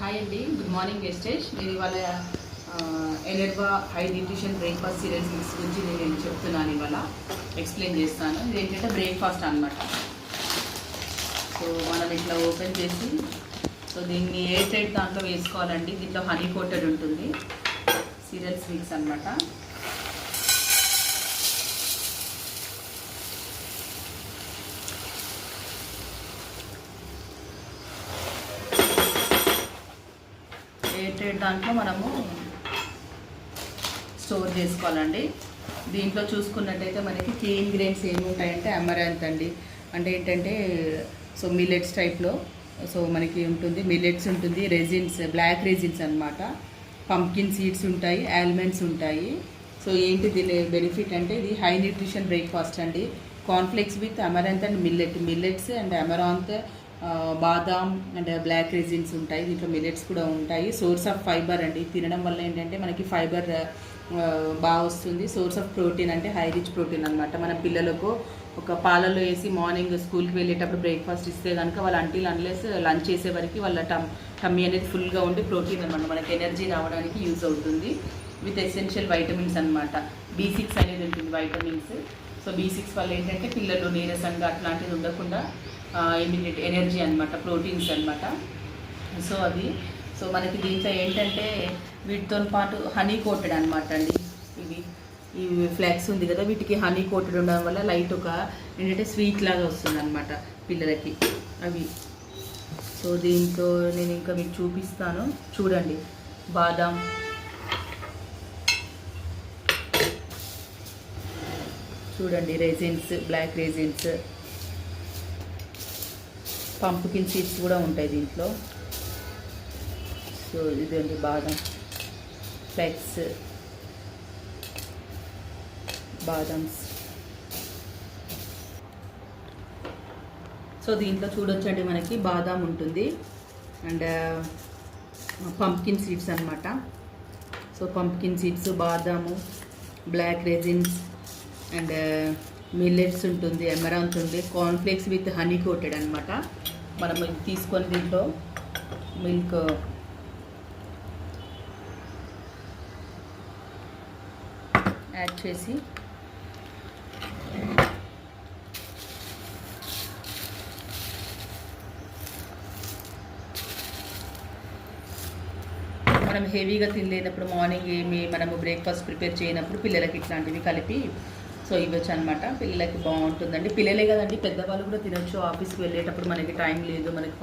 Hi అండి, good morning వెస్టేజ్. నేను ఇవాళ ఎనర్వా high nutrition breakfast cereals mix గురించి నేను చెప్తున్నాను. ఇవాళ ఎక్స్ప్లెయిన్ చేస్తాను. ఇది ఏంటంటే బ్రేక్ఫాస్ట్ అనమాట. సో మనం ఇట్లా ఓపెన్ చేసి దీన్ని ఎయిర్ టైట్ దాంట్లో వేసుకోవాలండి. దీంట్లో హనీ కోటెడ్ ఉంటుంది. సీరియల్స్ మిక్స్ అనమాట. ఎయిర్ టైట్ దాంట్లో మనము స్టోర్ చేసుకోవాలండి. దీంట్లో చూసుకున్నట్టయితే మనకి క్లీన్ గ్రెయిన్స్ ఏమి ఉంటాయంటే అమరాంత్ అండి. అంటే ఏంటంటే మిల్లెట్స్ టైప్లో మనకి ఉంటుంది. మిల్లెట్స్ ఉంటుంది, రెజిన్స్, బ్లాక్ రెజిన్స్ అనమాట. పంప్కిన్ సీడ్స్ ఉంటాయి, ఆల్మండ్స్ ఉంటాయి. ఏంటి దీని బెనిఫిట్ అంటే ఇది హై న్యూట్రిషన్ బ్రేక్ఫాస్ట్ అండి. Cornflakes with amaranth and millets and amaranth, badam and black resins ఉంటాయి. దీంట్లో మిల్లెట్స్ కూడా ఉంటాయి. సోర్స్ ఆఫ్ ఫైబర్ అండి. తినడం వల్ల ఏంటంటే మనకి ఫైబర్ బాగా వస్తుంది. సోర్స్ ఆఫ్ ప్రోటీన్ అంటే హై రిచ్ ప్రోటీన్ అనమాట. మన పిల్లలకు ఒక పాలలో వేసి మార్నింగ్ స్కూల్కి వెళ్ళేటప్పుడు బ్రేక్ఫాస్ట్ ఇస్తే కనుక వాళ్ళ అన్లెస్ లంచ్ చేసే వరకు వాళ్ళ టమ్మీ అనేది ఫుల్గా ఉండి ప్రోటీన్ అనమాట మనకి ఎనర్జీ రావడానికి యూజ్ అవుతుంది. విత్ ఎసెన్షియల్ వైటమిన్స్ అనమాట. B6 అనేది ఉంటుంది వైటమిన్స్. B6 వల్ల ఏంటంటే పిల్లలు నీరసంగా అట్లాంటిది ఉండకుండా ఇమ్యూనిటీ ఎనర్జీ అనమాట, ప్రోటీన్స్ అనమాట. అది మనకి దీంట్లో ఏంటంటే వీటితో పాటు హనీ కోటెడ్ అనమాట అండి. ఈ ఫ్లాక్స్ ఉంది కదా, వీటికి హనీ కోటెడ్ ఉండడం వల్ల లైట్ ఒక ఏంటంటే స్వీట్ లాగా వస్తుంది అనమాట పిల్లలకి అవి. దీంట్లో నేను ఇంకా మీకు చూపిస్తాను, చూడండి. బాదాం, చూడండి, raisins, black raisins, pumpkin seeds కూడా ఉంటాయి దీంట్లో. ఇదండి బాదం, ఫ్లెక్స్, బాదమ్స్. దీంట్లో చూడొచ్చండి మనకి బాదాం ఉంటుంది అండ్ పంప్కిన్ సీడ్స్ అనమాట. పంప్కిన్ సీడ్స్, బాదాము, బ్లాక్ రెజిన్స్ అండ్ మిల్లెట్స్ ఉంటుంది, అమరాంత్ ఉంది, కార్న్ఫ్లేక్స్ విత్ హనీ కోటెడ్ అనమాట. మనం తీసుకొని దీంట్లో మిల్క్ యాడ్ చేసి మనం హెవీగా తినలేనప్పుడు మార్నింగ్ మనము బ్రేక్ఫాస్ట్ ప్రిపేర్ చేయనప్పుడు పిల్లలకి ఇట్లాంటివి కలిపి ఇవ్వచ్చు అనమాట. పిల్లలకి బాగుంటుందండి. పిల్లలే కదండి, పెద్దవాళ్ళు కూడా తినొచ్చు. ఆఫీస్కి వెళ్ళేటప్పుడు మనకి టైం లేదు, మనకి